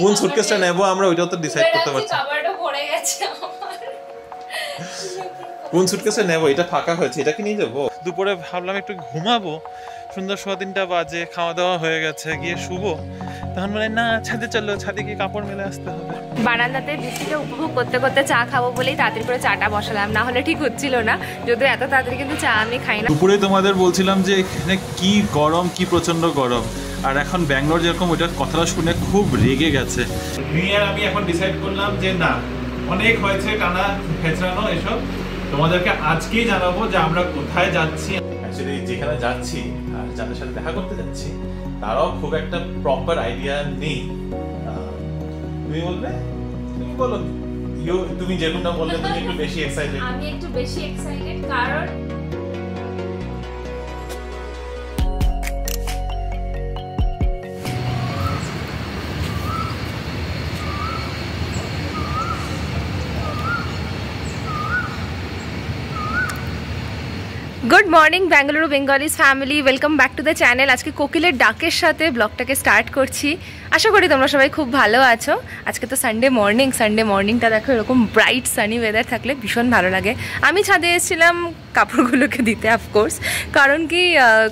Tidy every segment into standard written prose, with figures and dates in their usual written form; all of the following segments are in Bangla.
কোন সুটকেসটা নেব আমরা ওইটাও তো ডিসাইড করতে পারছি। কভারটা পড়ে গেছে কোন সুটকেসটা নেব, এটা ফাঁকা হয়েছে, এটা কি নিয়ে যাবো? দুপুরে ভাবলাম একটু ঘুমাবো, সুন্দর 3:15 বাজে, খাওয়া দাওয়া হয়ে গেছে, গিয়ে শুবো। তখন বলে না ছাদে চলো, ছাদে গিয়ে কাপড় মেলে আসতে হবে। বারান্দাতে বৃষ্টিটা উপভোগ করতে করতে চা খাবো বলেই তাড়াতাড়ি করে চাটা বসালাম, না হলে ঠিক হচ্ছিল না। যদিও এত তাড়াতাড়ি কিন্তু চা আমি খাই না। দুপুরে তোমাদের বলছিলাম যে এখানে কি গরম, কি প্রচন্ড গরম, আর এখন ব্যাঙ্গালোর যেরকম ওইটার কথাটা শুনে খুব রেগে গেছে। আমি এখন ডিসাইড করলাম যে না, অনেক হয়েছে টানা ফেঁচড়ানো এসব, তোমাদেরকে আজকেই জানাবো যে আমরা কোথায় যাচ্ছি। অ্যাকচুয়ালি যেখানে যাচ্ছি আর যাদের সাথে দেখা করতে যাচ্ছি তারাও খুব একটা প্রপার আইডিয়া নেই। তুমি বলবে, তুমি বলো, তুমি যেরকমটা বললে তুমি একটু বেশি এক্সাইটেড। আমি একটু বেশি এক্সাইটেড কারণ good morning Bengaluru Bengalis family, welcome back to the channel. আজকে কোকিলের ডাকের সাথে ব্লগটাকে স্টার্ট করছি। আশা করি তোমরা সবাই খুব ভালো আছো। আজকে তো সানডে মর্নিংটা দেখো, এরকম ব্রাইট সানি ওয়েদার থাকলে ভীষণ ভালো লাগে। আমি ছাদে এসেছিলাম কাপড়গুলোকে দিতে, অফকোর্স, কারণ কি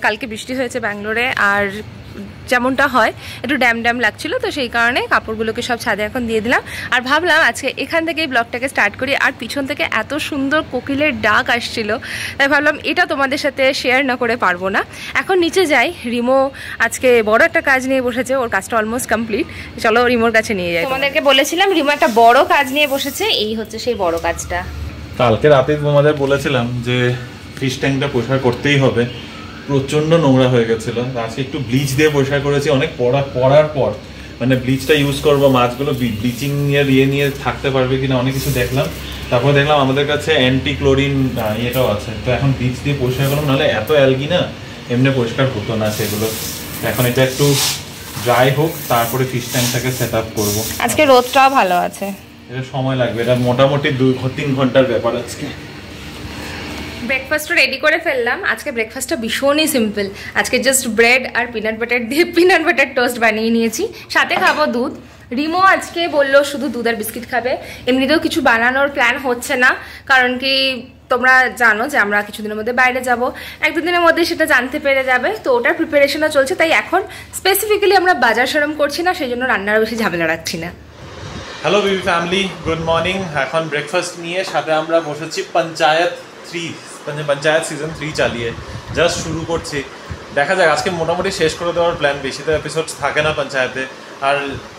কালকে বৃষ্টি হয়েছে ব্যাঙ্গালোরে, আর যেমনটা হয় একটু ড্যাম লাগছিল, তো সেই কারণে কাপড়গুলোকে সব ছাদে এখন দিয়ে দিলাম। আর ভাবলাম আজকে এখান থেকেই ব্লগটাকে স্টার্ট করি। আর পিছন থেকে এত সুন্দর কোকিলের ডাক আসছিল, তাই ভাবলাম এটা তোমাদের সাথে শেয়ার না করে পারবো না। এখন নিচে যাই, রিমো আজকে বড় একটা কাজ নিয়ে বসেছে, ওর কাজটা অলমোস্ট কমপ্লিট। চলো রিমোর কাছে নিয়ে যাই। তোমাদেরকে বলেছিলাম রিমো একটা বড় কাজ নিয়ে বসেছে, এই হচ্ছে সেই বড় কাজটা। কালকে রাতে তোমাদের বলেছিলাম যে ফিশ ট্যাঙ্কটা পরিষ্কার করতেই হবে, প্রচন্ড নোংরা হয়ে গেছিল। আজকে একটু ব্লিচ দিয়ে পরিষ্কার করেছি, অনেক পড়ার পর, মানে ব্লিচটা ইউজ করবো, মাছগুলো ব্লিচিং নিয়ে থাকতে পারবে কিনা অনেক কিছু দেখলাম। তারপরে দেখলাম আমাদের কাছে অ্যান্টি ক্লোরিন ইয়েটাও আছে, তো এখন ব্লিচ দিয়ে পরিষ্কার করলাম, নাহলে এত অ্যালগি না এমনি পরিষ্কার হতো না সেগুলো। এখন এটা একটু ড্রাই হোক, তারপরে ফিশ ট্যাঙ্কটাকে সেট আপ করবো। আজকে রোদটাও ভালো আছে, এটা সময় লাগবে, এটা মোটামুটি 2-3 ঘন্টার ব্যাপার। আজকে ব্রেকফাস্টও রেডি করে ফেললাম। আজকে ব্রেকফাস্টটা ভীষণই সিম্পল। আজকে জাস্ট ব্রেড আর পিনাট বাটার দিয়ে পিনাট বাটার টোস্ট বানিয়ে নিয়েছি, সাথে খাবো দুধ। রিমো আজকে বললো শুধু দুধ আর বিস্কিট খাবে, এমনিতেও কিছু বানানোর প্ল্যান হচ্ছে না, কারণ কি তোমরা জানো যে আমরা কিছুদিনের মধ্যে বাইরে যাব, 1-2 দিনের মধ্যে সেটা জানতে পেরে যাবে, তো ওটার প্রিপারেশনও চলছে। তাই এখন স্পেসিফিক্যালি আমরা বাজার সরম করছি না, সেই জন্য রান্নার বেশি ঝামেলা রাখছি না। হ্যালো বিবি ফ্যামিলি, গুড মর্নিং। এখন ব্রেকফাস্ট নিয়ে সাথে আমরা বসেছি পঞ্চায়েত সিজন 3 চালিয়ে জাস্ট শুরু করছি। দেখা যাক, আজকে মোটামুটি শেষ করে দেওয়ার প্ল্যান। বেশি তো এপিসোড থাকে না পঞ্চায়েতে, আর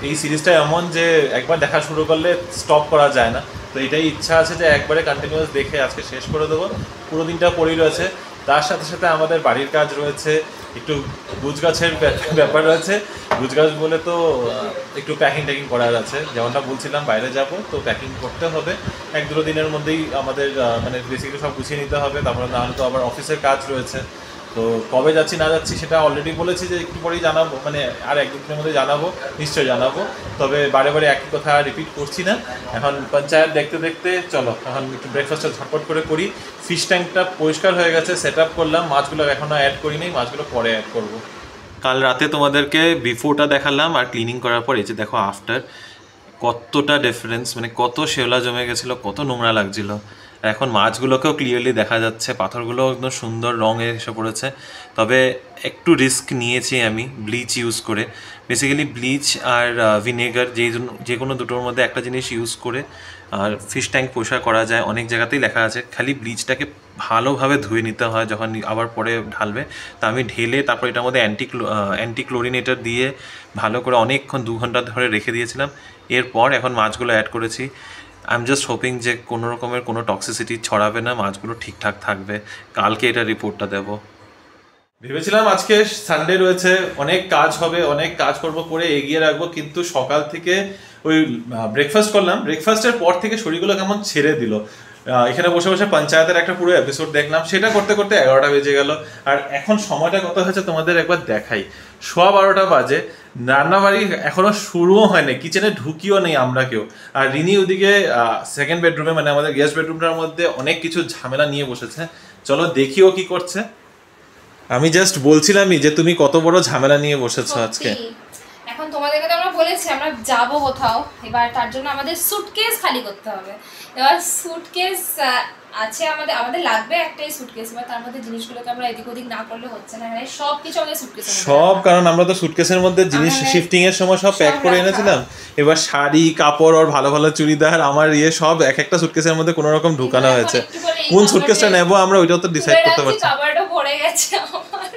এই সিরিজটা এমন যে একবার দেখা শুরু করলে স্টপ করা যায় না, তো এটাই ইচ্ছা আছে যে একবারে কন্টিনিউয়াস দেখে আজকে শেষ করে দেবো। পুরো দিনটা পড়েই রয়েছে, তার সাথে সাথে আমাদের বাড়ির কাজ রয়েছে, একটু গুছগাছের ব্যাপার রয়েছে। গুছগাছ বলে তো একটু প্যাকিং করার আছে, যেমনটা বলছিলাম বাইরে যাব, তো প্যাকিং করতে হবে। 1-2 দিনের মধ্যেই আমাদের মানে বেসিক্যালি সব গুছিয়ে নিতে হবে, তারপরে নাহলে তো আবার অফিসের কাজ রয়েছে। তো কবে যাচ্ছি না যাচ্ছি সেটা অলরেডি বলেছি যে একটু পরেই জানাবো, মানে আর 1-2 দিনের মধ্যে জানাবো, নিশ্চয়ই জানাবো। তবে বারে একই কথা রিপিট করছি না। এখন পঞ্চায়েত দেখতে দেখতে চলো এখন একটু ব্রেকফাস্টটা ঝটপট করে করি। ফিশ ট্যাঙ্কটা পরিষ্কার হয়ে গেছে, সেট আপ করলাম, মাছগুলো এখনও অ্যাড করিনি, মাছগুলো পরে অ্যাড করবো। কাল রাতে তোমাদেরকে বিফোরটা দেখালাম, আর ক্লিনিং করার পর এই যে দেখো আফটার, কতটা ডিফারেন্স, মানে কত শেওলা জমে গেছিলো, কত নোংরা লাগছিল। এখন মাছগুলোকেও ক্লিয়ারলি দেখা যাচ্ছে, পাথরগুলো একদম সুন্দর রঙে এসে পড়েছে। তবে একটু রিস্ক নিয়েছি আমি ব্লিচ ইউজ করে। বেসিক্যালি ব্লিচ আর ভিনেগার যে কোনো দুটোর মধ্যে একটা জিনিস ইউজ করে আর ফিশ ট্যাঙ্ক পরিষ্কার করা যায়। অনেক জায়গাতেই লেখা আছে, খালি ব্লিচটাকে ভালোভাবে ধুয়ে নিতে হয় যখন আবার পরে ঢালবে। তা আমি ঢেলে তারপর এটার মধ্যে অ্যান্টি ক্লোরিনেটার দিয়ে ভালো করে অনেকক্ষণ 2 ঘন্টা ধরে রেখে দিয়েছিলাম। এরপর এখন মাছগুলো অ্যাড করেছি। আই এম জাস্ট হোপিং যে কোনো রকমের কোনো টক্সিসিটি ছড়াবে না, মাছগুলো ঠিকঠাক থাকবে। কালকে এটা রিপোর্টটা দেবো। ভেবেছিলাম আজকে সানডে রয়েছে, অনেক কাজ হবে, অনেক কাজ করে এগিয়ে রাখবো, কিন্তু সকাল থেকে ওই ব্রেকফাস্ট করলাম, ব্রেকফাস্টের পর থেকে শরীরগুলো কেমন ছেড়ে দিল। এখানে বসে বসে পঞ্চায়েতের একটা পুরো এপিসোড দেখলাম, সেটা করতে করতে 11টা বেজে গেল। আর এখন সময়টা কত হয়েছে তোমাদের একবার দেখাই, 12:15 বাজে। রান্নাবাড়ি এখনো শুরুও হয়নি, কিচেনে ঢুকিও নেই আমরা কেউ। আর রিনি ওদিকে সেকেন্ড বেডরুমে, মানে আমাদের গেস্ট বেডরুমটার মধ্যে অনেক কিছু ঝামেলা নিয়ে বসেছে। চলো দেখিও কি করছে। আমি জাস্ট বলছিলামই যে তুমি কত বড় ঝামেলা নিয়ে বসেছো আজকে। এখন তোমাদেরকে তো আমরা বলেছি রয়েছে, আমরা যাব কোথাও, এবার তার জন্য আমাদের সুটকেস খালি করতে হবে। এবার সুটকেস আছে আমাদের লাগবে একটাই সুটকেস, এবার তার মধ্যে জিনিসগুলোকে আমরা এদিক ওদিক না করলে হচ্ছে না, মানে সব কিছু আমাদের সুটকেসে সব, কারণ আমরা তো সুটকেসের মধ্যে জিনিস শিফটিং এর সময় সব প্যাক করে এনেছিলাম। এবার শাড়ি কাপড় আর ভালো ভালো চুড়িদার আমার সব এক একটা সুটকেসের মধ্যে কোনো রকম ঢুকানো হয়েছে। কোন সুটকেসটা নেব আমরা ওইটাও তো ডিসাইড করতে পারছি। কভারটা ভরে গেছে আমার।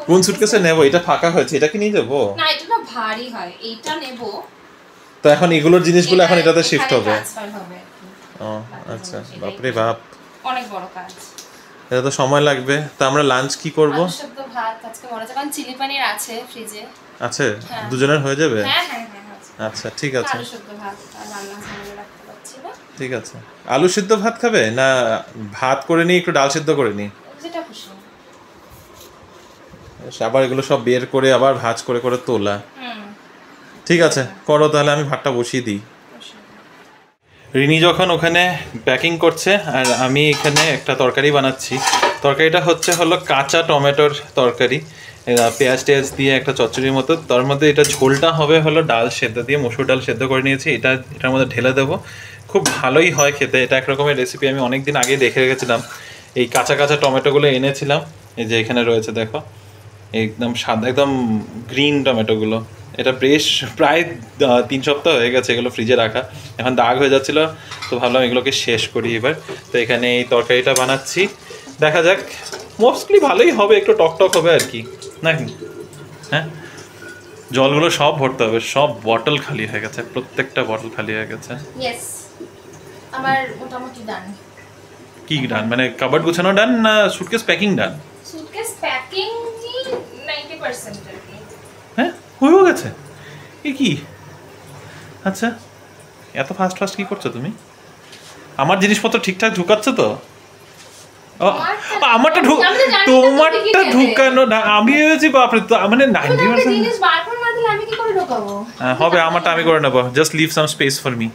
কোন সুটকেসে নেব? এটা ফাঁকা হয়েছে, এটা কি নিয়ে যাবো? না, এটা না ভারী হয়, এইটা নেব। তো এখন এগুলোর জিনিসগুলো এখন এটাতে শিফট হবে। ট্রান্সফার হবে। ও আচ্ছা, বাপরে বাপ, অনেক বড় কাজ। এটা তো সময় লাগবে। তো আমরা লাঞ্চ কি করব? আলু সেদ্ধ ভাত আজকে মনে হচ্ছে, কারণ চিলি পনির আছে ফ্রিজে। আছে? দুজনের হয়ে যাবে? হ্যাঁ হ্যাঁ হ্যাঁ। আচ্ছা ঠিক আছে। আলু সেদ্ধ ভাত আর রান্না সামনে রাখতে পারছি না। ঠিক আছে। আলু সিদ্ধ ভাত খাবে না ভাত করে নিই, একটু ডাল সিদ্ধ করে নিই? যেটা খুশি। আবার এগুলো সব বের করে আবার ভাজ করে করে তোলা। ঠিক আছে, করো তাহলে, আমি ভাতটা বসিয়ে দিই। রিনি যখন ওখানে প্যাকিং করছে আর আমি এখানে একটা তরকারি বানাচ্ছি। তরকারিটা হলো কাঁচা টমেটোর তরকারি, পেঁয়াজ টেয়াজ দিয়ে একটা চচ্চড়ির মতো। তার মধ্যে এটা ঝোলটা হবে ডাল সেদ্ধ দিয়ে, মসুর ডাল সেদ্ধ করে নিয়েছি, এটার মধ্যে ঢেলে দেবো। খুব ভালোই হয় খেতে। এটা এক রকমের রেসিপি, আমি অনেক দিন আগে দেখে রেখেছিলাম। এই কাঁচা কাঁচা টমেটোগুলো এনেছিলাম, এই যে এখানে রয়েছে দেখো, একদম সাদা একদম গ্রিন টমেটোগুলো। এটা বেশ প্রায় 3 সপ্তাহ হয়ে গেছে এগুলো ফ্রিজে রাখা, এখন দাগ হয়ে যাচ্ছিল, তো ভাবলাম এগুলোকে শেষ করি এবার। তো এখানে এই তরকারিটা বানাচ্ছি, দেখা যাক, মোস্টলি ভালোই হবে, একটু টকটক হবে আর কি নাকি। হ্যাঁ, জলগুলো সব ভরতে হবে, সব বটল খালি হয়ে গেছে, প্রত্যেকটা বটল খালি হয়ে গেছে। ইয়েস, আমার মোটামুটি ডান। কি ডান মানে কাবার্ড গুছানো ডান না সুটকেস প্যাকিং ডান? সুটকেস প্যাকিং 90% আর কি। হ্যাঁ, হয়েও গেছে? কি আচ্ছা, এত ফাস্ট ফাস্ট কি করছো তুমি? আমার জিনিসপত্র ঠিকঠাক ঢুকাচ্ছ তো? আমারটা তোমারটা ঢুকানো না, আমি ভেবেছি বাপরে, তো মানে 90% জিনিস বারবার না দিলে আমি কি করে ঢোকাবো? হবে, আমারটা আমি করে নেবো, just leave some space for me.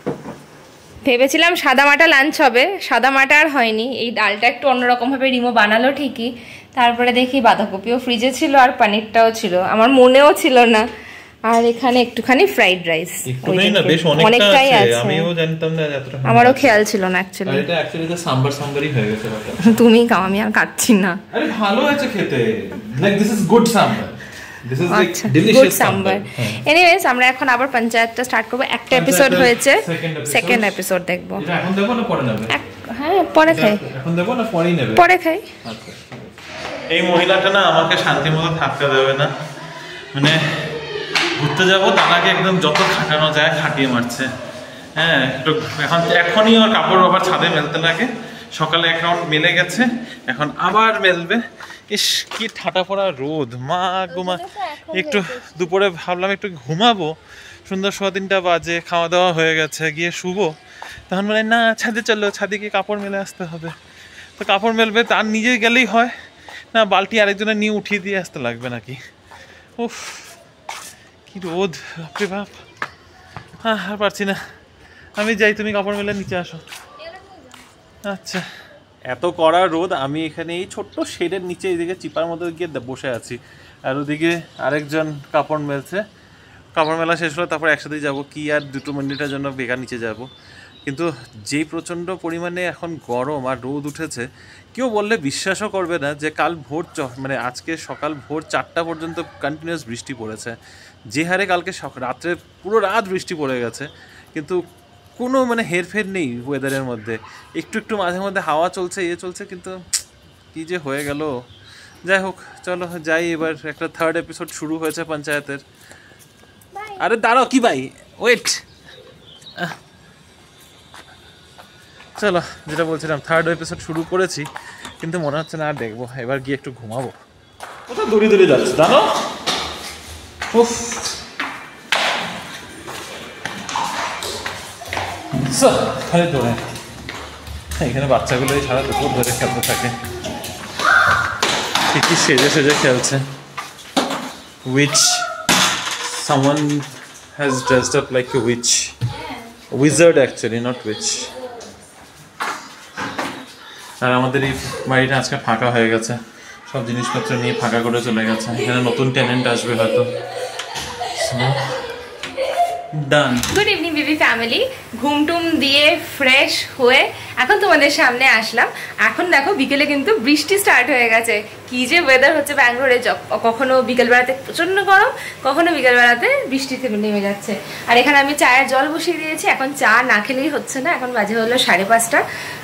ভেবেছিলাম সাদা মাটা লাঞ্চ হবে, সাদা মাটা আর হয়নি। এই ডালটা একটু অন্যরকম ভাবে রিমো বানালো ঠিকই, তারপরে দেখি বাঁধাকপিও ফ্রিজে ছিল আর পনিরটাও ছিল, আমার মনেও ছিল না। আর এখানে একটুখানি ফ্রাইড রাইস, অনেকটাই আছে, আমিও জানতাম না এতটা, আমারও খেয়াল ছিল না অ্যাকচুয়ালি। আর এটা অ্যাকচুয়ালি তো সাম্বারই হয়ে গেছে ব্যাপারটা। তুমি খাও, আমি আর খাচ্ছি না। আরে ভালো হয়েছে খেতে, like this is good sambar, this is like delicious sambar. Anyways, আমরা এখন আবার পঞ্চায়েতটা স্টার্ট করব। একটা এপিসোড হয়েছে, সেকেন্ড এপিসোড দেখব। এটা এখন দেব না পরে নেবে? হ্যাঁ, পরে খাই। এখন দেব না পরেই নেবে? পরে খাই। আচ্ছা, এই মহিলাটা না আমাকে শান্তি মতো থাকতে দেবে না, মানে ঘুরতে যাবো তাকে একদম যত খাটানো যায় খাটিয়ে মারছে। হ্যাঁ, একটু এখনই ওর কাপড় আবার ছাদে মেলতে লাগে, সকালে এক রাউন্ড মেলে গেছে, এখন আবার মেলবে। ইস, কি ঠাটা পড়া রোদ, মা গোমা। একটু দুপুরে ভাবলাম একটু ঘুমাবো, সুন্দর 3:15 বাজে, খাওয়া দাওয়া হয়ে গেছে, গিয়ে শুবো। তখন বলে না ছাদে চলো, ছাদে গিয়ে কাপড় মেলে আসতে হবে। তো কাপড় মেলবে, তার নিজে গেলেই হয় না, বালতি আরেকজনের নিয়ে উঠিয়ে দিয়ে আসতে লাগবে নাকি? উফ, কি রোদ, বাপরে বাপ। হ্যাঁ, আর পারছি না, আমি যাই, তুমি কাপড় মেলে নিচে আসো। আচ্ছা, এত কড়া রোদ, আমি এখানে এই ছোট্ট শেডের নিচে এইদিকে চিপার মধ্যে গিয়ে বসে আছি, আর ওদিকে আরেকজন কাপড় মেলছে। কাপড় মেলা শেষ হলো, তারপর একসাথেই যাব, কি আর 2 মিনিটের জন্য বেকার নিচে যাব। কিন্তু যেই প্রচণ্ড পরিমাণে এখন গরম আর রোদ উঠেছে, কেউ বললে বিশ্বাসও করবে না যে কাল ভোর মানে আজকে সকাল ভোর 4টা পর্যন্ত কন্টিনিউয়াস বৃষ্টি পড়েছে। যে হারে কালকে রাত্রে পুরো রাত বৃষ্টি পড়ে গেছে, কিন্তু কোনো মানে হেরফের নেই ওয়েদারের মধ্যে। একটু একটু মাঝে মধ্যে হাওয়া চলছে, চলছে, কিন্তু কী যে হয়ে গেল। যাই হোক, চলো যাই এবার। একটা 3rd এপিসোড শুরু হয়েছে পঞ্চায়েতের। আরে দাঁড়াও, কি ভাই, ওয়েট। চলো, যেটা বলছিলাম, 3rd এপিসোড শুরু করেছি, কিন্তু মনে হচ্ছে না আর দেখবো, এবার গিয়ে একটু ঘুমাবো। কোথাও দূরে দূরে যাচ্ছে জানো? উফ, খালি দৌড়ে, এখানে বাচ্চাগুলো সারা দুপুর ধরে খেলতে থাকে, ঠিকই সেজে সেজে খেলছে। Witch, someone has dressed up like a witch, wizard actually, not witch. আর আমাদের এই বাড়িটা আজকে ফাঁকা হয়ে গেছে, সব জিনিসপত্র নিয়ে ফাঁকা করে চলে গেছে। এখানে নতুন টেনেন্ট আসবে হয়তো, ডান। গুড ইভিনিং বেবি ফ্যামিলি, ঘুমটুম দিয়ে ফ্রেশ হয়ে এখন তোমাদের সামনে আসলাম। এখন দেখো বিকেলে কিন্তু বৃষ্টি স্টার্ট হয়ে গেছে। কি যে ওয়েদার হচ্ছে ব্যাঙ্গালোরে, কখনো বিকেলবেলাতে প্রচন্ড গরম, কখনো বিকেলবেলাতে বৃষ্টিতে নেমে যাচ্ছে। আর এখানে আমি চায়ের জল বসিয়ে দিয়েছি, এখন চা না খেলেই হচ্ছে না। এখন বাজে হলো 5:30।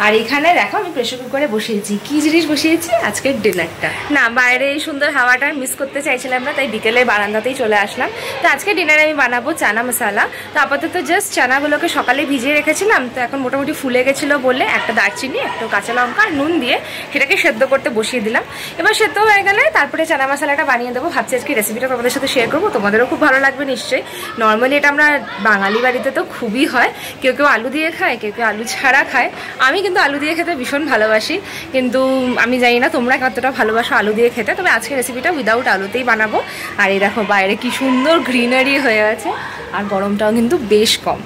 আর এখানে দেখো আমি প্রেসার কুকারে বসিয়েছি। কি জিনিস বসিয়েছি? আজকের ডিনারটা। না, বাইরে এই সুন্দর হাওয়াটা মিস করতে চাইছিলাম না, তাই বিকেলে বারান্দাতেই চলে আসলাম। তো আজকে ডিনারে আমি বানাবো চানা মশলা। তো আপাতত জাস্ট চানাগুলোকে সকালে ভিজিয়ে রেখেছিলাম, তো এখন মোটামুটি ফুলে গেছিলো বলে একটা দারচিনি, একটা কাঁচা লঙ্কা আর নুন দিয়ে সেটাকে সেদ্ধ করতে বসিয়ে দিলাম। এবার সেদ্ধ হয়ে গেলে তারপরে চানা মশলাটা বানিয়ে দেবো। ভাবছি আজকে রেসিপিটা তোমাদের সাথে শেয়ার করবো, তোমাদেরও খুব ভালো লাগবে নিশ্চয়ই। নর্মালি এটা আমরা বাঙালি বাড়িতে তো খুবই হয়, কেউ কেউ আলু দিয়ে খায়, কেউ কেউ আলু ছাড়া খায়। আমি কিন্তু আলু দিয়ে খেতে ভীষণ ভালোবাসি, কিন্তু আমি জানি না তোমরা কতটা ভালোবাসো আলু দিয়ে খেতে। তবে আজকে রেসিপিটা উইদাউট আলুতেই বানাবো। আর এই দেখো বাইরে কি সুন্দর গ্রিনারি হয়ে আছে, আর গরমটাও কিন্তু বেশ কম।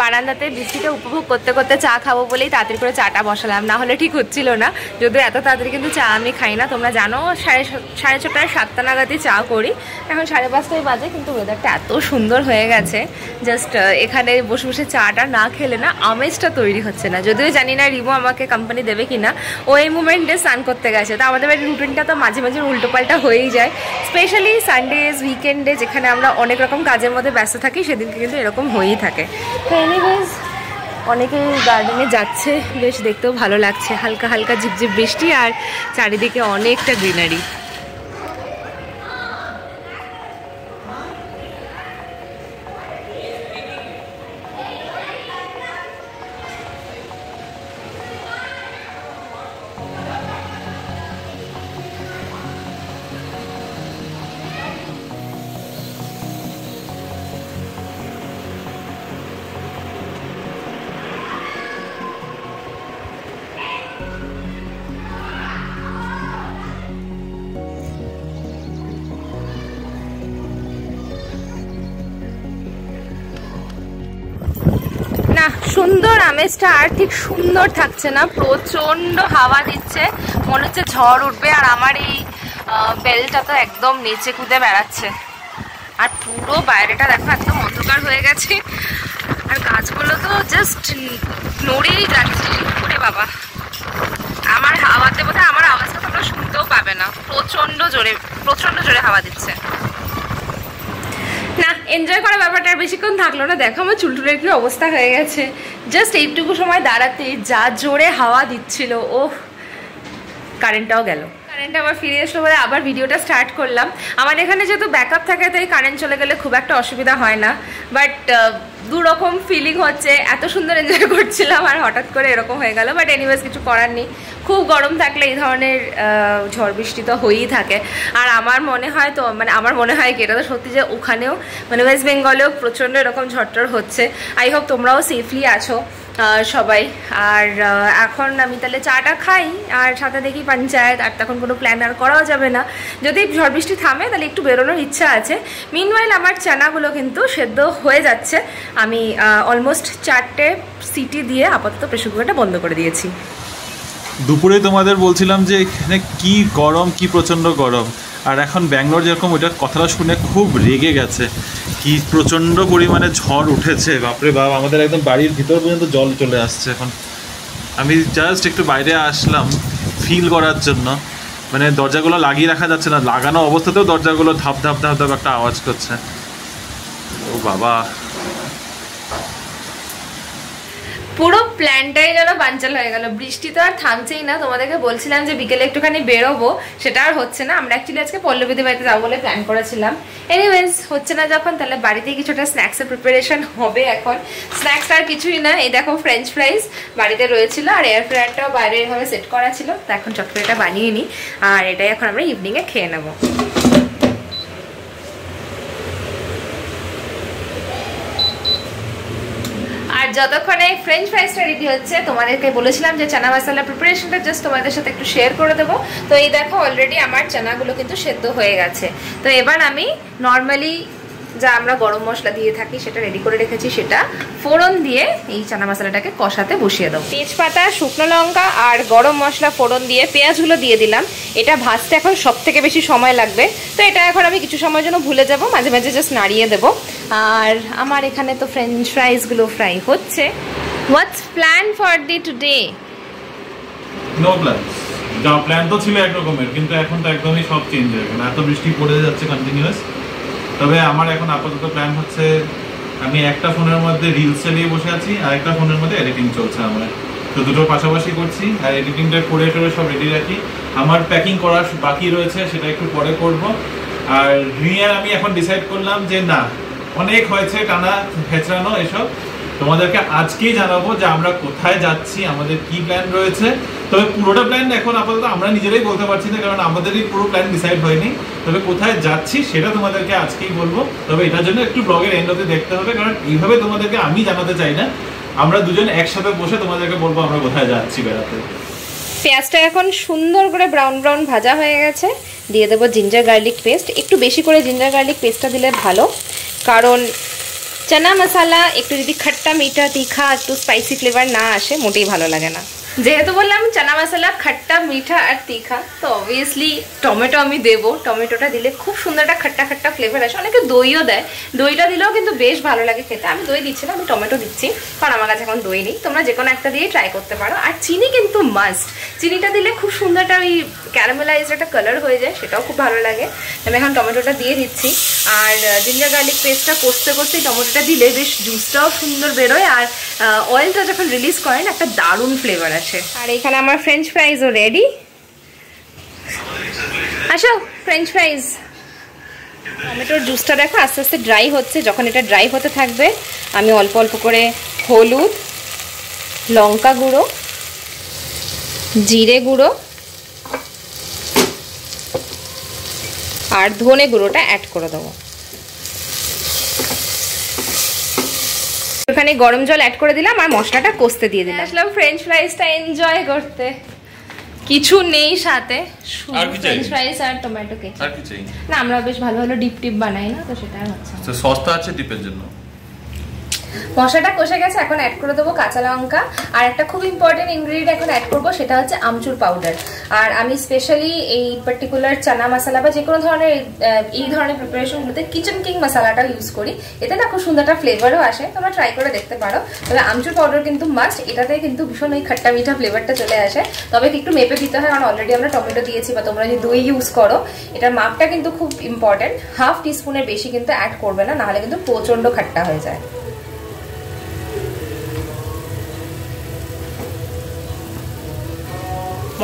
বারান্দাতে বৃষ্টিটা উপভোগ করতে করতে চা খাবো বলেই তাড়াতাড়ি করে চাটা বসালাম, না হলে ঠিক হচ্ছিল না। যদিও এত তাড়াতাড়ি কিন্তু চা আমি খাই না, তোমরা জানো 6:30 7টা নাগাদই চা করি। এখন 5:30 বাজে, কিন্তু ওয়েদারটা এত সুন্দর হয়ে গেছে, জাস্ট এখানে বসে বসে চাটা না খেলে না আমেজটা তৈরি হচ্ছে না। যদিও জানি না রিমো আমাকে কোম্পানি দেবে কিনা, ও এই মুমেন্টে স্নান করতে গেছে। তো আমাদের বাড়ির রুটিনটা তো মাঝে মাঝে উল্টোপাল্টা হয়েই যায়, স্পেশালি সানডেজ, উইকেন্ডে, যেখানে আমরা অনেক রকম কাজের মধ্যে ব্যস্ত থাকি, সেদিনকে কিন্তু এরকম হয়েই থাকে। তো এনিওয়েজ অনেকেই গার্ডেনে যাচ্ছে, বেশ দেখতেও ভালো লাগছে। হালকা হালকা ঝিপঝিপ বৃষ্টি আর চারিদিকে অনেকটা গ্রিনারি। সুন্দর আমেজটা আর ঠিক সুন্দর থাকছে না, প্রচন্ড হাওয়া দিচ্ছে, মনে হচ্ছে ঝড় উঠবে। আর আমার এই বেলটা তো একদম নিচে কুদে বেড়াচ্ছে, আর পুরো বাইরেটা দেখো একদম অন্ধকার হয়ে গেছে, আর গাছগুলো তো জাস্ট নড়েই যাচ্ছে। ওরে বাবা, আমার হাওয়াতে বোধহয় আমার আওয়াজটা তোমরা শুনতেও পাবে না, প্রচন্ড জোরে হাওয়া দিচ্ছে। না, এনজয় করা ব্যাপারটা আর বেশিক্ষণ থাকলো না। দেখো আমার চুলটুলের কি অবস্থা হয়ে গেছে, জাস্ট এইটুকু সময় দাঁড়াতে যা জোরে হাওয়া দিচ্ছিল। ওহ, কারেন্টটাও গেল। কারেন্ট আবার ফিরে আসলো বলে আবার ভিডিওটা স্টার্ট করলাম। আমার এখানে যেহেতু ব্যাকআপ থাকে, তাই কারেন্ট চলে গেলে খুব একটা অসুবিধা হয় না, বাট দুরকম ফিলিং হচ্ছে। এত সুন্দর এনজয় করছিলাম আর হঠাৎ করে এরকম হয়ে গেল, বাট এনিওয়েজ কিছু করার নেই। খুব গরম থাকলে এই ধরনের ঝড় বৃষ্টি তো হয়েই থাকে। আর আমার মনে হয় তো, মানে আমার মনে হয় কি এটা তো সত্যি যে ওখানেও, মানে ওয়েস্ট বেঙ্গলেও প্রচণ্ড এরকম ঝড়টর হচ্ছে। আই হোপ তোমরাও সেফলি আছো সবাই। আর এখন আমি তাহলে চাটা খাই, আর সাথে দেখি পঞ্চায়েত। আর তখন কোনো প্ল্যান আর করাও যাবে না, যদি ঝড় বৃষ্টি থামে তাহলে একটু বেরোনোর ইচ্ছা আছে। মিনওয়াইল আমার চানাগুলো কিন্তু সেদ্ধ হয়ে যাচ্ছে। আমি অলমোস্ট 4টে সিটি দিয়ে আপাতত প্রেসার কুকারটা বন্ধ করে দিয়েছি। দুপুরে তোমাদের বলছিলাম যে এখানে কি গরম, কি প্রচণ্ড গরম। আর এখন ব্যাঙ্গালোর যেরকম, ওইটার কথাটা শুনে খুব রেগে গেছে, কি প্রচণ্ড পরিমাণে ঝড় উঠেছে। বাপরে বাপ, আমাদের একদম বাড়ির ভিতর পর্যন্ত জল চলে আসছে। এখন আমি জাস্ট একটু বাইরে আসলাম ফিল করার জন্য, মানে দরজাগুলো লাগিয়ে রাখা যাচ্ছে না, লাগানো অবস্থাতেও দরজাগুলো ধাপ ধাপ ধাপ ধাপ একটা আওয়াজ করছে। ও বাবা, পুরো প্ল্যানটাই যেন বানচাল হয়ে গেল। বৃষ্টি তো আর থামছেই না। তোমাদেরকে বলছিলাম যে বিকেলে একটুখানি বেরোবো, সেটা আর হচ্ছে না। আমরা অ্যাকচুয়ালি আজকে পল্লবীদের বাড়িতে যাবো বলে প্ল্যান করেছিলাম। এনিওয়েজ হচ্ছে না যখন, তাহলে বাড়িতেই কিছুটা স্ন্যাক্সের প্রিপারেশন হবে। এখন স্ন্যাক্স আর কিছুই না, এই দেখো ফ্রেঞ্চ ফ্রাইজ বাড়িতে রয়েছিল, আর এয়ার ফ্রায়ারটাও বাইরে এভাবে সেট করা ছিল। তো এখন চট করে এটা বানিয়ে নিই, আর এটাই এখন আমরা ইভিনিংয়ে খেয়ে নেবো। আর যতক্ষণে ফ্রেঞ্চ ফ্রাইসটা রেডি হচ্ছে, তোমাদেরকে বলেছিলাম যে চানা মশলা প্রিপারেশনটা জাস্ট তোমাদের সাথে একটু শেয়ার করে দেবো। তো এই দেখো অলরেডি আমার চানাগুলো কিন্তু সেদ্ধ হয়ে গেছে। তো এবার আমি নর্মালি যা আমরা গরম মশলা দিয়ে থাকি সেটা রেডি করে রেখেছি, সেটা ফোড়ন দিয়ে এই চানা মশলাটাকে কষাতে বসিয়ে দেবো। তেজপাতা, শুকনো লঙ্কা আর গরম মশলা ফোড়ন দিয়ে পেঁয়াজগুলো দিয়ে দিলাম। এটা ভাজতে এখন সব থেকে বেশি সময় লাগবে, তো এটা এখন আমি কিছু সময়ের জন্য ভুলে যাব, মাঝে মাঝে জাস্ট নাড়িয়ে দেবো। আর আমার এখানে তো ফ্রেঞ্চ ফ্রাইজগুলো ফ্রাই হচ্ছে। What's plan for day today? No plan. যা প্ল্যান তো ছিল একরকমের, কিন্তু এখন তো একদমই সব চেঞ্জ হয়ে গেল, এত বৃষ্টি পড়ে যাচ্ছে কন্টিনিউয়াস। তবে আমার এখন আপাতত প্ল্যান হচ্ছে, আমি একটা ফোনের মধ্যে রিলস চালিয়ে বসে আছি আর একটা ফোনের মধ্যে এডিটিং চলছে আমার, তো দুটো পাশাপাশি করছি। আর এডিটিংটা করে টোরে সব রেডি রাখি। আমার প্যাকিং করা বাকি রয়েছে, সেটা একটু পরে করব। আর নিয়ে আমি এখন ডিসাইড করলাম যে না, অনেক হয়েছে টানা হেঁচড়ানো এসব, তোমাদেরকে আজকেই জানাবো যে আমরা কোথায় যাচ্ছি, আমাদের কি প্ল্যান রয়েছে। তবে পুরোটা প্ল্যান এখন আপাতত আমরা নিজেরাই বলতে পারছি না, কারণ আমাদেরই পুরো প্ল্যান ডিসাইড হয়নি। তবে কোথায় যাচ্ছি সেটা তোমাদেরকে আজকেই বলবো। তবে এটার জন্য একটু ব্লগের এন্ড অবধি দেখতে হবে, কারণ এইভাবে তোমাদেরকে আমি জানাতে চাই না। আমরা দুজন একসাথে বসে তোমাদেরকে বলবো আমরা কোথায় যাচ্ছি বেড়াতে। পেঁয়াজটা এখন সুন্দর করে ব্রাউন ব্রাউন ভাজা হয়ে গেছে। দিয়ে দেবো জিঞ্জার গার্লিক পেস্ট। একটু বেশি করে জিঞ্জার গার্লিক পেস্টটা দিলে ভালো, কারণ চানা মশলা একটু যদি খট্টা মিঠা তিখা একটু স্পাইসি ফ্লেভার না আসে মোটেই ভালো লাগে না। যেহেতু বললাম চানা মশলা খট্টা মিঠা আর তিখা, তো অবভিয়াসলি টমেটো আমি দেবো। টমেটোটা দিলে খুব সুন্দর একটা খট্টা খট্টা ফ্লেভার আসে। অনেকে দইও দেয়, দইটা দিলেও কিন্তু বেশ ভালো লাগে খেতে। আমি দই দিচ্ছি না, আমি টমেটো দিচ্ছি, কারণ আমার কাছে এখন দই নেই। তোমরা যে কোনো একটা দিয়ে ট্রাই করতে পারো। আর চিনি কিন্তু মাস্ট, চিনিটা দিলে খুব সুন্দর একটা ওই ক্যারামেলাইজ একটা কালার হয়ে যায়, সেটাও খুব ভালো লাগে। আমি এখন টমেটোটা দিয়ে দিচ্ছি। আর জিঞ্জার গার্লিক পেস্টটা কষতে কষতেই টমেটোটা দিলে বেশ জুসটাও সুন্দর বেরোয়, আর অয়েলটা যখন রিলিজ করেন একটা দারুণ ফ্লেভার আসে। আর এখানে আমার ফ্রেঞ্চ ফ্রাইজও রেডি। আসো ফ্রেঞ্চ ফ্রাইজ। টমেটোর জুসটা দেখো আস্তে আস্তে ড্রাই হচ্ছে। যখন এটা ড্রাই হতে থাকবে, আমি অল্প অল্প করে হলুদ, লঙ্কা গুঁড়ো, জিরে গুঁড়ো আর ধনে গুঁড়োটা অ্যাড করে দেবো। ওখানে গরম জল অ্যাড করে দিলাম আর মশলাটা কষতে দিয়ে দিলাম। আসলাম ফ্রেঞ্চ ফ্রাইজটা এনজয় করতে। কিছু নেই সাথে, ফ্রেঞ্চ ফ্রাইজ আর টমেটো কেচাপ। আর কি চাই না, আমরা বেশ ভালো ভালো ডিপ টিপ বানাই না, তো সেটা হচ্ছে। তো সস্তা আছে ডিপের জন্য। মশলাটা কষে গেছে, এখন অ্যাড করে দেবো কাঁচা লঙ্কা। আর একটা খুব ইম্পর্টেন্ট ইনগ্রিডিয়েন্ট এখন অ্যাড করবো, সেটা হচ্ছে আমচুর পাউডার। আর আমি স্পেশালি এই পার্টিকুলার চানা মশলা বা যে কোনো ধরনের এই ধরনের প্রিপারেশনগুলোতে কিচেন কিং মশলাটা ইউজ করি। এতে না খুব সুন্দর একটা ফ্লেভারও আসে, তোমরা ট্রাই করে দেখতে পারো। তবে আমচুর পাউডার কিন্তু মাস্ট, এটাতে কিন্তু ভীষণ ওই খাট্টা মিঠা ফ্লেভারটা চলে আসে। তবে একটু মেপে দিতে হয়, কারণ অলরেডি আমরা টমেটো দিয়েছি। বা তোমরা যদি দই ইউজ করো, এটার মাপটা কিন্তু খুব ইম্পর্টেন্ট। 1/2 টিস্পুনের বেশি কিন্তু অ্যাড করবে না, নাহলে কিন্তু প্রচন্ড খাট্টা হয়ে যায়।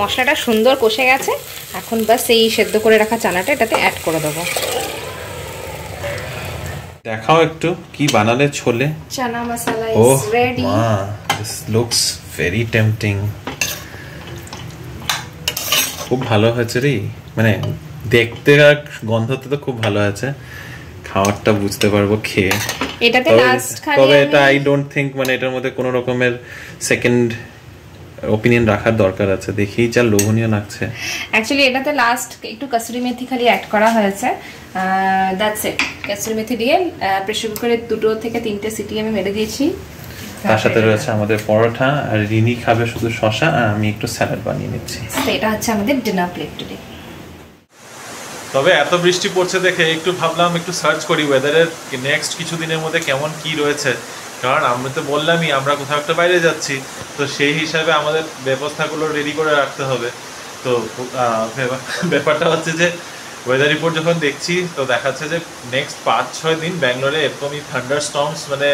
মশলাটা সুন্দর কষে গেছে, এখন বাস এই সেদ্ধ করে রাখা চানাটা এটাতে অ্যাড করে দেবো। দেখাও একটু কি বানালে chole. Chana masala is ready. This looks very tempting. খুব ভালো হয়েছে রে, মানে দেখতে আর গন্ধতে তো খুব ভালো আছে, খাওয়ারটা বুঝতে পারবো খেয়ে। এটাতে লাস্ট খালি তবে এটা আই ডোন্ট থিংক মানে এটার মধ্যে কোনো রকমের সেকেন্ড ওপিনিয়ন রাখার দরকার আছে। দেখি যা লোভনীয় লাগছে। অ্যাকচুয়ালি এটাতে লাস্ট একটু কসুরি মেথি খালি অ্যাড করা হয়েছে, দ্যাটস ইট। কসুরি মেথি দিয়ে প্রেসার কুকারে 2 থেকে 3টে সিটি আমি মেরে দিয়েছি। তার সাথে রয়েছে আমাদের পরোটা, আর রিনি খাবে শুধু শসা, আর আমি একটু স্যালাড বানিয়ে নিচ্ছি। তো এটা হচ্ছে আমাদের ডিনার প্লেট টুডে। তবে এত বৃষ্টি পড়ছে দেখে একটু ভাবলাম একটু সার্চ করি ওয়েদারের নেক্সট কিছু দিনের মধ্যে কেমন কি রয়েছে, কারণ আমরা তো বললামই আমরা কোথাও একটা বাইরে যাচ্ছি, তো সেই হিসাবে আমাদের ব্যবস্থাগুলো রেডি করে রাখতে হবে। তো ব্যাপারটা হচ্ছে যে ওয়েদার রিপোর্ট যখন দেখছি, তো দেখাচ্ছে যে নেক্সট 5-6 দিন ব্যাঙ্গালোরে এরকমই থান্ডার স্টর্মস, মানে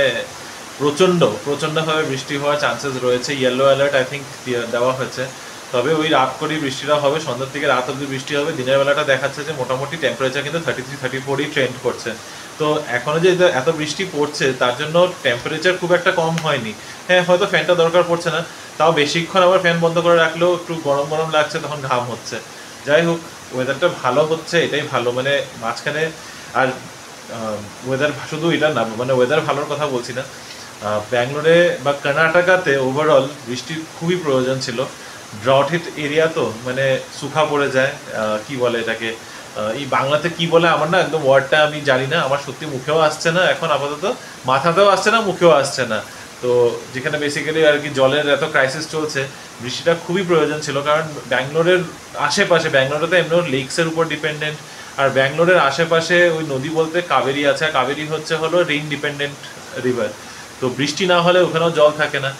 প্রচণ্ডভাবে বৃষ্টি হওয়ার চান্সেস রয়েছে। ইয়েলো অ্যালার্ট আই থিঙ্ক দেওয়া হয়েছে। তবে ওই রাত করেই বৃষ্টিটা হবে, সন্ধ্যার থেকে রাত অবধি বৃষ্টি হবে। দিনের বেলাটা দেখাচ্ছে যে মোটামুটি টেম্পারেচার কিন্তু 33-34ই ট্রেন্ড করছে। তো এখনও যে এত বৃষ্টি পড়ছে তার জন্য টেম্পারেচার খুব একটা কম হয়নি। হ্যাঁ, হয়তো ফ্যানটা দরকার পড়ছে না, তাও বেশিক্ষণ আবার ফ্যান বন্ধ করে রাখলেও একটু গরম গরম লাগছে, তখন ঘাম হচ্ছে। যাই হোক, ওয়েদারটা ভালো হচ্ছে, এটাই ভালো। মানে মাঝখানে আর ওয়েদার শুধু এটা না, মানে ওয়েদার ভালোর কথা বলছি না, ব্যাঙ্গালোরে বা কর্ণাটকাতে ওভারঅল বৃষ্টির খুবই প্রয়োজন ছিল। ড্রট হিট এরিয়া তো, মানে শুখা পড়ে যায়, কি বলে এটাকে, এই বাংলাতে কি বলে আমার না একদম ওয়ার্ডটা আমি জানি না, আমার সত্যি মুখেও আসছে না এখন আপাতত, মাথাতেও আসছে না, মুখেও আসছে না। তো যেখানে বেসিক্যালি আর কি জলের এত ক্রাইসিস চলছে, বৃষ্টিটা খুবই প্রয়োজন ছিল, কারণ ব্যাঙ্গালোরের আশেপাশে, ব্যাঙ্গালোরে তো এমনি লেকসের উপর ডিপেন্ডেন্ট, আর ব্যাঙ্গালোরের আশেপাশে ওই নদী বলতে কাবেরী আছে, আর কাবেরী হচ্ছে হলো রেইন ডিপেন্ডেন্ট রিভার। তো বৃষ্টি না হলে ওখানেও জল থাকে না।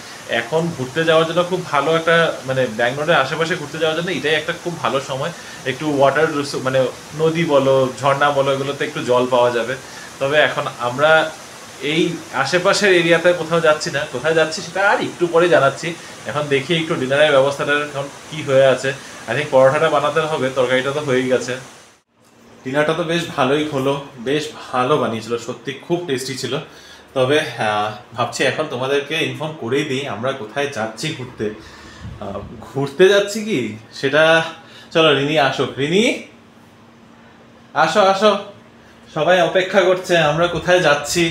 এখন ঘুরতে যাওয়ার জন্য খুব ভালো একটা, মানে ব্যাঙ্গালোরের আশেপাশে ঘুরতে যাওয়ার জন্য এটাই একটা খুব ভালো সময়। একটু ওয়াটার, মানে নদী বলো, ঝর্ণা বলো, এগুলোতে একটু জল পাওয়া যাবে। তবে এখন আমরা এই আশেপাশের এরিয়াতে কোথাও যাচ্ছি না, কোথায় যাচ্ছি সেটা আর একটু পরে জানাচ্ছি। এখন দেখি একটু ডিনারের ব্যবস্থাটা এখন কি হয়ে আছে। আই থিঙ্ক পরোটাটা বানাতে হবে, তরকারিটা তো হয়েই গেছে। ডিনারটা তো বেশ ভালোই হলো, বেশ ভালো বানিয়েছিল, সত্যি খুব টেস্টি ছিল। তবে ভাবছি এখন তোমাদেরকে ইনফর্ম করেই দিই আমরা কোথায় যাচ্ছি ঘুরতে। ঘুরতে যাচ্ছি কি সেটা, চলো রিনি আসো, রিনি আসো আসো, সবাই অপেক্ষা করছে আমরা কোথায় যাচ্ছি।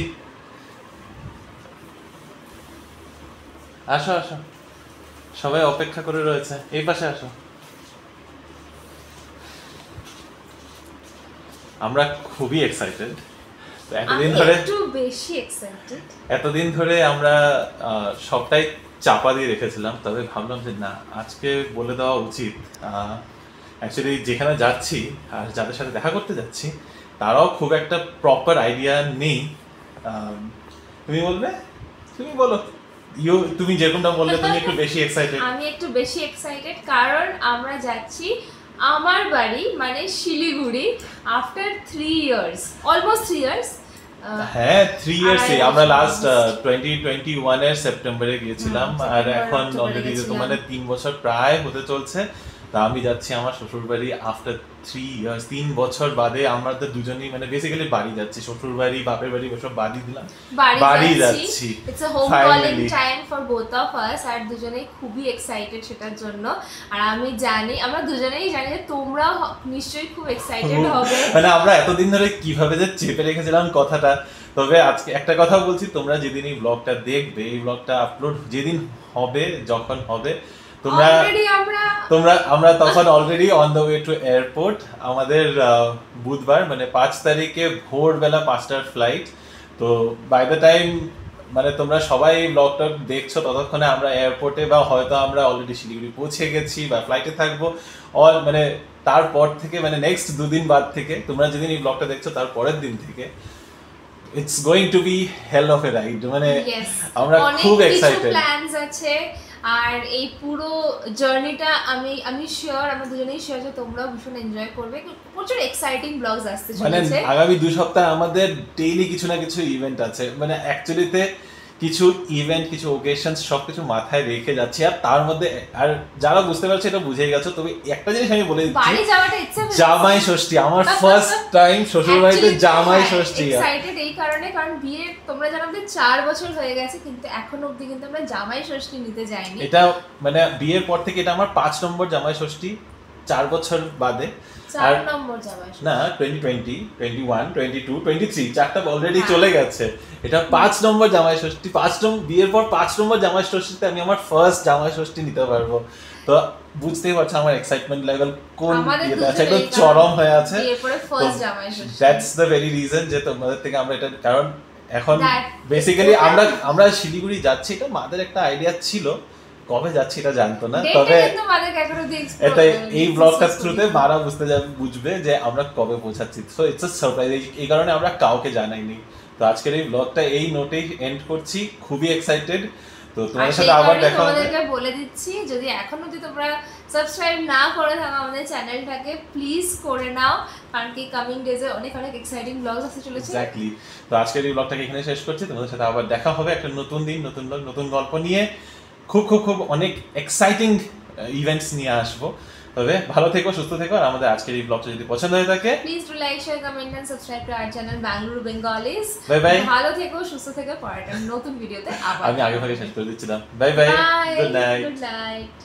আসো আসো, সবাই অপেক্ষা করে রয়েছে, এই পাশে আসো। আমরা খুবই এক্সাইটেড, এতদিন ধরে, একটু বেশি এক্সাইটেড, এতদিন ধরে আমরা সবটাই চাপা দিয়ে রেখেছিলাম, তবে ভাবলাম যে না, আজকে বলে দেওয়া উচিত। অ্যাকচুয়ালি যেখানে যাচ্ছি আর যাদের সাথে দেখা করতে যাচ্ছি তারাও খুব একটা প্রপার আইডিয়া নেই। তুমি বলবে, তুমি বলো, তুমি যেরকমটা বললে তুমি একটু বেশি এক্সাইটেড। আমি একটু বেশি এক্সাইটেড কারণ আমরা যাচ্ছি আমার বাড়ি, মানে Siliguri, after 3 years, almost 3 years. হ্যাঁ 3 ইয়ার্স, আমরা লাস্ট 2021 এর সেপ্টেম্বরে গিয়েছিলাম, আর এখন অলরেডি মানে 3 বছর প্রায় হতে চলছে। তা আমি যাচ্ছি আমার শ্বশুর বাড়ি আফটার 3 ইয়ার্স, 3 বছর বাদে। আমরা তো দুজনেই মানে বেসিক্যালি বাড়ি যাচ্ছি, শ্বশুর বাড়ি বাপের বাড়ি সব বাড়ি দিলাম, বাড়ি যাচ্ছি। It's a home calling time for both of us, আর দুজনেই খুবই এক্সাইটেড সেটার জন্য। আর আমি জানি, আমরা দুজনেই জানি যে তোমরা নিশ্চয়ই খুব এক্সাইটেড হবে। মানে আমরা এতদিন ধরে কিভাবে যে চেপে রেখেছিলাম কথাটা। তবে আজকে একটা কথা বলছি, তোমরা যেদিন এই ব্লগটা দেখবে, এই ব্লগটা আপলোড যেদিন হবে, যখন হবে, আমরা তখন already on the way to airport. আমাদের বুধবার মানে 5 তারিখে ভোরবেলা 5টার ফ্লাইট। তো বাই দ্য টাইম মানে তোমরা সবাই ব্লগটা দেখছো ততক্ষণে আমরা এয়ারপোর্টে, বা হয়তো আমরা অলরেডি শিলিগুড়ি পৌঁছে গেছি বা ফ্লাইটে থাকবো। মানে তারপর থেকে, মানে নেক্সট 2 দিন বাদ থেকে, তোমরা যেদিন এই ব্লগটা দেখছো তার পরের দিন থেকে it's going to be hell of a ride. মানে আমরা খুব এক্সাইটেড, প্ল্যানস আছে। আর এই পুরো জার্নিটা আমি শিওর, আমরা দুজনেই শিওর যে তোমরাও ভীষণ এনজয় করবে। প্রচুর এক্সাইটিং ব্লগস আসতে চলেছে। মানে আগামী 2 সপ্তাহ আমাদের ডেইলি কিছু না কিছু ইভেন্ট আছে, মানে অ্যাকচুয়ালিতে কিছু ইভেন্ট, কিছু ওকেশনস সবকিছু মাথায় রেখে যাচ্ছি। আর তার মধ্যে, আর যারা বুঝতে পারছে এটা বুঝেই গেছো, তবে একটা জিনিস আমি বলে দিচ্ছি, বাড়ি যাওয়াটা ইচ্ছা, জামাই ষষ্ঠী, আমার ফার্স্ট টাইম শ্বশুর বাড়িতে জামাই ষষ্ঠী। এক্সাইটেড এই কারণে, কারণ বিয়ের তোমরা জানো আমাদের 4 বছর হয়ে গেছে, কিন্তু এখনো অবধি কিন্তু আমরা জামাই ষষ্ঠী নিতে যাইনি। এটা মানে বিয়ের পর থেকে এটা আমার 5 নম্বর জামাই ষষ্ঠী, 4 বছর বাদে। 4 নম্বর জামাই ষষ্ঠী না, 2020, 21, 22, 23 চারটা অলরেডি চলে গেছে। এটা 5 নম্বর জামাই ষষ্ঠী। বিয়ের পর 5 নম্বর জামাই ষষ্ঠীতে আমি আমার ফার্স্ট জামাই ষষ্ঠী নিতে পারবো। তো বুঝতেই পারছো আমার এক্সাইটমেন্ট লেভেল কোন একদম চরম হয়ে আছে। দ্যাটস দ্য ভেরি রিজন যে তোমাদের থেকে আমরা এটা, কারণ এখন বেসিক্যালি আমরা শিলিগুড়ি যাচ্ছি, এটা মাদের একটা আইডিয়া ছিল, কবে যাচ্ছি এটা জানতো না। তবে এটা এই ব্লগটার থ্রুতে মারা বুঝবে যে আমরা কবে পৌঁছাচ্ছি। সো ইটস আ সারপ্রাইজ, এই কারণে আমরা কাউকে জানাইনি। তো আজকের এই ব্লগটা এই নোটেই এন্ড করছি, খুবই এক্সাইটেড। তো তোমাদের সাথে আবার দেখা হবে। তোমাদেরকে বলে দিচ্ছি, যদি এখনো তোমরা সাবস্ক্রাইব না করে থাকো আমাদের চ্যানেলটাকে, প্লিজ করে নাও, কারণ কি কামিং ডেজে অনেক এক্সাইটিং ব্লগস আসতে চলেছে। এক্স্যাক্টলি। তো আজকের এই ব্লগটাকে এখানে শেষ করছি, তোমাদের সাথে আবার দেখা হবে একটা নতুন দিন, নতুন ব্লগ, নতুন গল্প নিয়ে, খুব খুব খুব অনেক এক্সাইটিং ইভেন্টস নিয়ে আসবো। তবে ভালো থেকো, সুস্থ থেকো, আর আমাদের আজকের এই ব্লগটা যদি পছন্দ হয়ে থাকে please do like, share, comment and subscribe to our channel Bengaluru Bengalis. Bye bye. ভালো থেকো, সুস্থ থেকো, পরের নতুন ভিডিওতে আবার। আমি আগে শেষ করে দিচ্ছিলাম। Bye bye, good night.